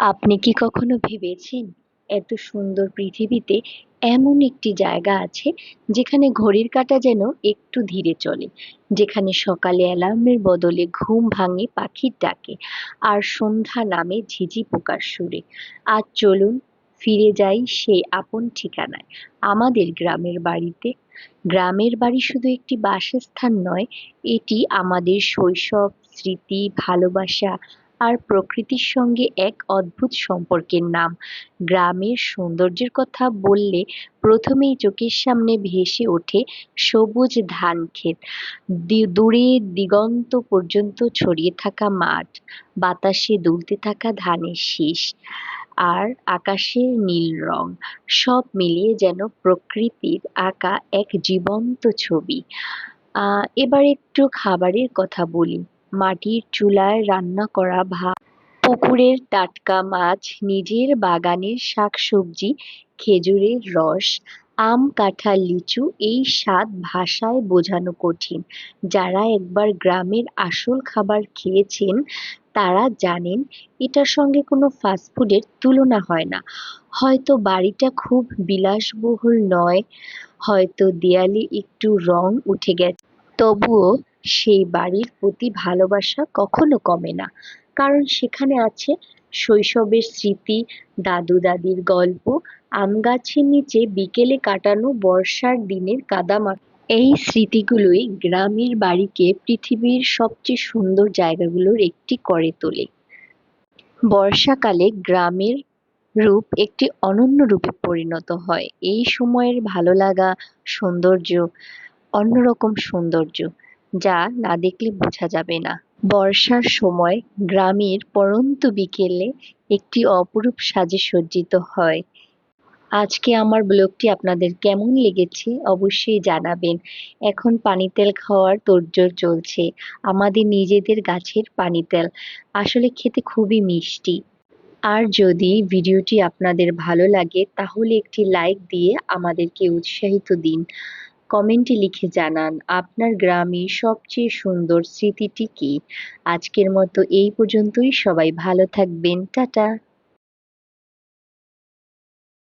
আপনি কি কখনো ভেবেছেন এত সুন্দর পৃথিবীতে এমন একটি জায়গা আছে যেখানে ঘড়ির কাঁটা যেন একটু ধীরে চলে, যেখানে সকালে অ্যালার্মের বদলে ঘুম ভাঙে পাখির ডাকে, আর সন্ধ্যা নামে ঝিঝি পোকার সুরে। আজ চলুন ফিরে যাই সেই আপন ঠিকানায়, আমাদের গ্রামের বাড়িতে। গ্রামের বাড়ি শুধু একটি বাসস্থান নয়, এটি আমাদের শৈশব, স্মৃতি, ভালোবাসা আর প্রকৃতির সঙ্গে এক অদ্ভুত সম্পর্কের নাম। গ্রামের সৌন্দর্যের কথা বললে প্রথমেই চোখের সামনে ভেসে ওঠে সবুজ ধানক্ষেত, দূরে দিগন্ত পর্যন্ত ছড়িয়ে থাকা মাঠ, বাতাসে দুলতে থাকা ধানের শীষ, আর আকাশের নীল রং। সব মিলিয়ে যেন প্রকৃতির আঁকা এক জীবন্ত ছবি। এবার একটু খাবারের কথা বলি। মাটির চুলায় রান্না করা ভাত, পুকুরের টাটকা মাছ, নিজের বাগানের শাকসবজি, খেজুরের রস, আম, কাঁঠাল, লিচু, এই স্বাদ ভাষায় বোঝানো কঠিন। যারা একবার গ্রামের আসল খাবার খেয়েছেন তারা জানেন এটার সঙ্গে কোনো ফাস্টফুডের তুলনা হয় না। হয়তো বাড়িটা খুব বিলাসবহুল নয়, হয়তো দেয়ালে একটু রং উঠে গেছে, তবুও সেই বাড়ির প্রতি ভালোবাসা কখনো কমে না। কারণ সেখানে আছে শৈশবের স্মৃতি, দাদু দাদির গল্প, আম গাছের নিচে বিকেলে কাটানো বর্ষার দিনের কাদামাটি। এই স্মৃতিগুলোই গ্রামের বাড়িকে পৃথিবীর সবচেয়ে সুন্দর জায়গাগুলোর একটি করে তোলে। বর্ষাকালে গ্রামের রূপ একটি অনন্য রূপে পরিণত হয়। এই সময়ের ভালো লাগা, সৌন্দর্য, অন্যরকম সৌন্দর্য, যা না দেখলে বোঝা যাবে না। বর্ষার সময় গ্রামের পড়ন্ত বিকেলে একটি অপরূপ সাজে সজ্জিত হয়। আজকে আমার ব্লগটি আপনাদের কেমন লেগেছে অবশ্যই জানাবেন। এখন পানিতেল খাওয়ার তোড়জোড় চলছে। আমাদের নিজেদের গাছের পানিতেল আসলে খেতে খুবই মিষ্টি। আর যদি ভিডিওটি আপনাদের ভালো লাগে তাহলে একটি লাইক দিয়ে আমাদেরকে উৎসাহিত দিন। কমেন্টে লিখে জানান আপনার গ্রামে সবচেয়ে সুন্দর স্মৃতিটি কি। আজকের মতো এই পর্যন্তই। সবাই ভালো থাকবেন। টাটা।